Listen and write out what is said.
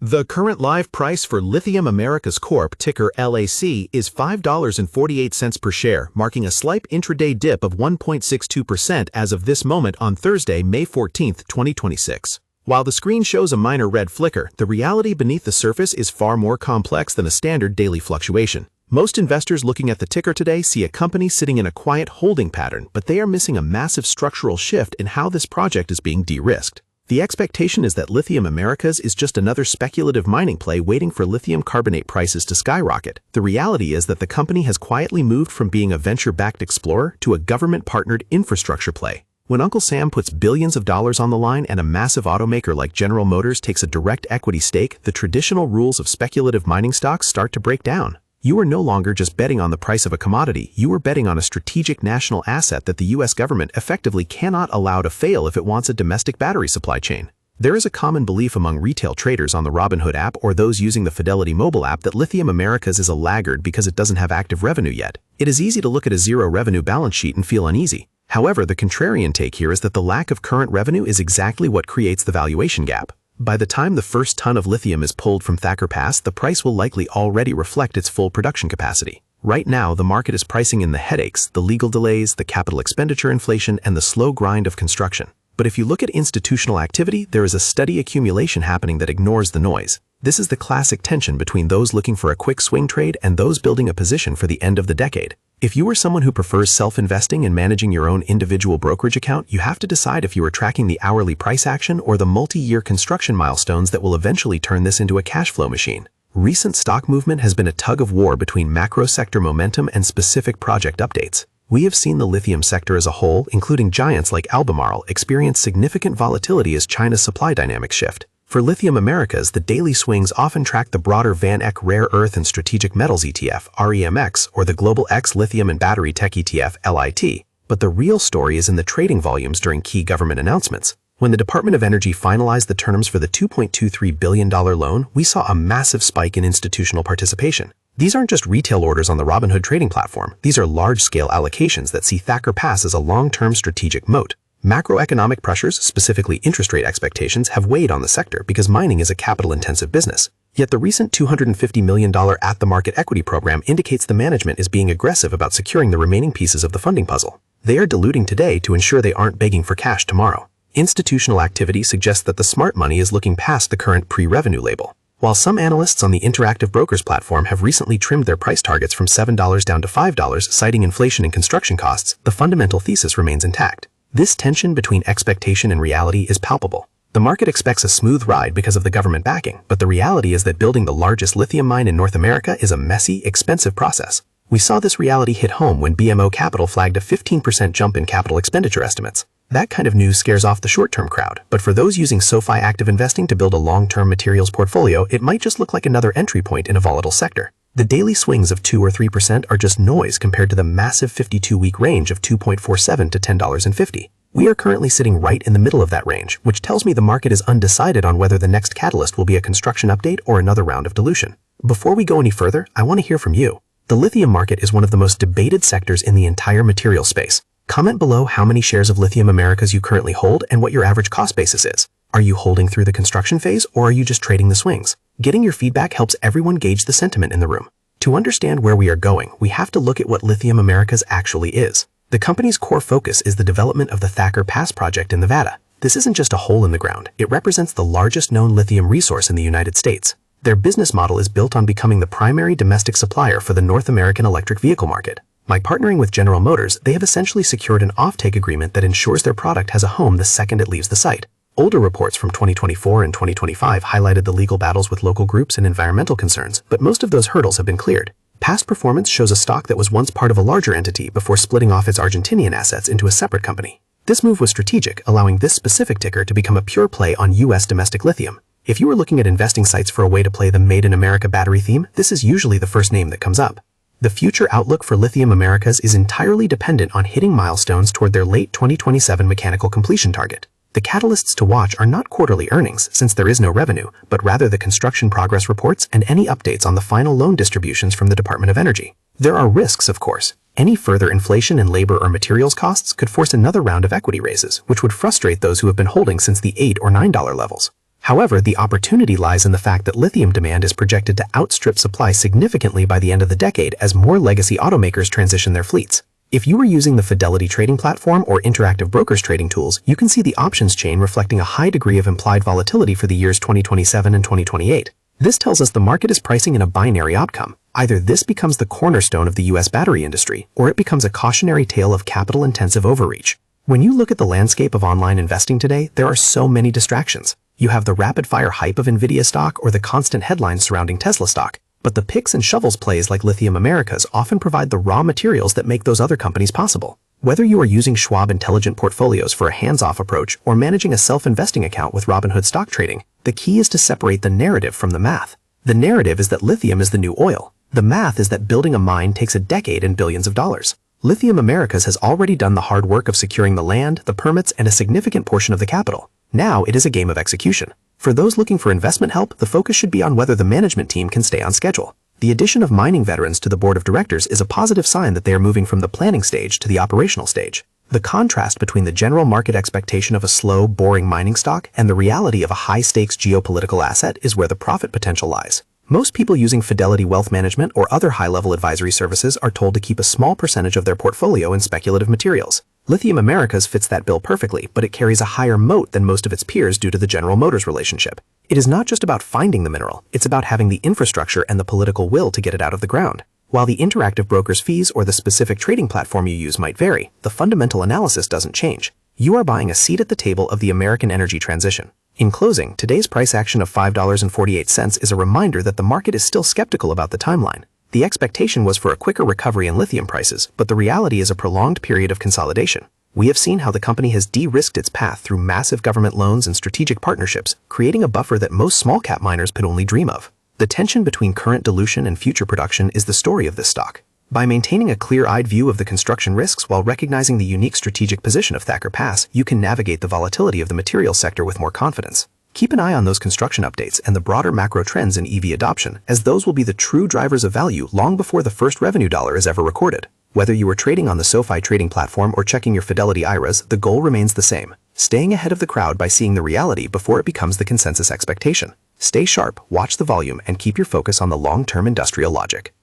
The current live price for Lithium Americas Corp, ticker LAC, is $5.48 per share, marking a slight intraday dip of 1.62% as of this moment on Thursday, May 14, 2026. While the screen shows a minor red flicker, the reality beneath the surface is far more complex than a standard daily fluctuation. Most investors looking at the ticker today see a company sitting in a quiet holding pattern, but they are missing a massive structural shift in how this project is being de-risked. The expectation is that Lithium Americas is just another speculative mining play waiting for lithium carbonate prices to skyrocket. The reality is that the company has quietly moved from being a venture-backed explorer to a government-partnered infrastructure play. When Uncle Sam puts billions of dollars on the line and a massive automaker like General Motors takes a direct equity stake, the traditional rules of speculative mining stocks start to break down. You are no longer just betting on the price of a commodity, you are betting on a strategic national asset that the US government effectively cannot allow to fail if it wants a domestic battery supply chain. There is a common belief among retail traders on the Robinhood app or those using the Fidelity mobile app that Lithium Americas is a laggard because it doesn't have active revenue yet. It is easy to look at a zero revenue balance sheet and feel uneasy. However, the contrarian take here is that the lack of current revenue is exactly what creates the valuation gap. By the time the first ton of lithium is pulled from Thacker Pass, the price will likely already reflect its full production capacity. Right now, the market is pricing in the headaches, the legal delays, the capital expenditure inflation, and the slow grind of construction. But if you look at institutional activity, there is a steady accumulation happening that ignores the noise. This is the classic tension between those looking for a quick swing trade and those building a position for the end of the decade. If you are someone who prefers self-investing and managing your own individual brokerage account, you have to decide if you are tracking the hourly price action or the multi-year construction milestones that will eventually turn this into a cash flow machine. Recent stock movement has been a tug of war between macro sector momentum and specific project updates. We have seen the lithium sector as a whole, including giants like Albemarle, experience significant volatility as China's supply dynamics shift. For Lithium Americas, the daily swings often track the broader Van Eck Rare Earth and Strategic Metals ETF, REMX, or the Global X Lithium and Battery Tech ETF, LIT. But the real story is in the trading volumes during key government announcements. When the Department of Energy finalized the terms for the $2.23 billion loan, we saw a massive spike in institutional participation. These aren't just retail orders on the Robinhood trading platform. These are large-scale allocations that see Thacker Pass as a long-term strategic moat. Macroeconomic pressures, specifically interest rate expectations, have weighed on the sector because mining is a capital-intensive business. Yet the recent $250 million at-the-market equity program indicates the management is being aggressive about securing the remaining pieces of the funding puzzle. They are diluting today to ensure they aren't begging for cash tomorrow. Institutional activity suggests that the smart money is looking past the current pre-revenue label. While some analysts on the Interactive Brokers platform have recently trimmed their price targets from $7 down to $5, citing inflation and construction costs, the fundamental thesis remains intact. This tension between expectation and reality is palpable. The market expects a smooth ride because of the government backing, but the reality is that building the largest lithium mine in North America is a messy, expensive process. We saw this reality hit home when BMO Capital flagged a 15% jump in capital expenditure estimates. That kind of news scares off the short-term crowd, but for those using SoFi Active Investing to build a long-term materials portfolio, it might just look like another entry point in a volatile sector. The daily swings of 2 or 3% are just noise compared to the massive 52-week range of $2.47 to $10.50. We are currently sitting right in the middle of that range, which tells me the market is undecided on whether the next catalyst will be a construction update or another round of dilution. Before we go any further, I want to hear from you. The lithium market is one of the most debated sectors in the entire material space. Comment below how many shares of Lithium Americas you currently hold and what your average cost basis is. Are you holding through the construction phase or are you just trading the swings? Getting your feedback helps everyone gauge the sentiment in the room. To understand where we are going, we have to look at what Lithium Americas actually is. The company's core focus is the development of the Thacker Pass project in Nevada. This isn't just a hole in the ground. It represents the largest known lithium resource in the United States. Their business model is built on becoming the primary domestic supplier for the North American electric vehicle market. By partnering with General Motors, they have essentially secured an offtake agreement that ensures their product has a home the second it leaves the site. Older reports from 2024 and 2025 highlighted the legal battles with local groups and environmental concerns, but most of those hurdles have been cleared. Past performance shows a stock that was once part of a larger entity before splitting off its Argentinian assets into a separate company. This move was strategic, allowing this specific ticker to become a pure play on US domestic lithium. If you are looking at investing sites for a way to play the Made in America battery theme, this is usually the first name that comes up. The future outlook for Lithium Americas is entirely dependent on hitting milestones toward their late 2027 mechanical completion target. The catalysts to watch are not quarterly earnings, since there is no revenue, but rather the construction progress reports and any updates on the final loan distributions from the Department of Energy. There are risks, of course. Any further inflation in labor or materials costs could force another round of equity raises, which would frustrate those who have been holding since the $8 or $9 levels. However, the opportunity lies in the fact that lithium demand is projected to outstrip supply significantly by the end of the decade as more legacy automakers transition their fleets. If you are using the Fidelity trading platform or Interactive Brokers trading tools, you can see the options chain reflecting a high degree of implied volatility for the years 2027 and 2028. This tells us the market is pricing in a binary outcome. Either this becomes the cornerstone of the US battery industry, or it becomes a cautionary tale of capital-intensive overreach. When you look at the landscape of online investing today, there are so many distractions. You have the rapid-fire hype of Nvidia stock or the constant headlines surrounding Tesla stock. But the picks and shovels plays like Lithium Americas often provide the raw materials that make those other companies possible. Whether you are using Schwab Intelligent Portfolios for a hands-off approach or managing a self-investing account with Robinhood stock trading, the key is to separate the narrative from the math. The narrative is that lithium is the new oil. The math is that building a mine takes a decade and billions of dollars. Lithium Americas has already done the hard work of securing the land, the permits, and a significant portion of the capital. Now it is a game of execution. For those looking for investment help, the focus should be on whether the management team can stay on schedule. The addition of mining veterans to the board of directors is a positive sign that they are moving from the planning stage to the operational stage. The contrast between the general market expectation of a slow, boring mining stock and the reality of a high-stakes geopolitical asset is where the profit potential lies. Most people using Fidelity Wealth Management or other high-level advisory services are told to keep a small percentage of their portfolio in speculative materials. Lithium Americas fits that bill perfectly, but it carries a higher moat than most of its peers due to the General Motors relationship. It is not just about finding the mineral, it's about having the infrastructure and the political will to get it out of the ground. While the Interactive Brokers fees or the specific trading platform you use might vary, the fundamental analysis doesn't change. You are buying a seat at the table of the American energy transition. In closing, today's price action of $5.48 is a reminder that the market is still skeptical about the timeline. The expectation was for a quicker recovery in lithium prices, but the reality is a prolonged period of consolidation. We have seen how the company has de-risked its path through massive government loans and strategic partnerships, creating a buffer that most small-cap miners could only dream of. The tension between current dilution and future production is the story of this stock. By maintaining a clear-eyed view of the construction risks while recognizing the unique strategic position of Thacker Pass, you can navigate the volatility of the materials sector with more confidence. Keep an eye on those construction updates and the broader macro trends in EV adoption, as those will be the true drivers of value long before the first revenue dollar is ever recorded. Whether you are trading on the SoFi trading platform or checking your Fidelity IRAs, the goal remains the same: staying ahead of the crowd by seeing the reality before it becomes the consensus expectation. Stay sharp, watch the volume, and keep your focus on the long-term industrial logic.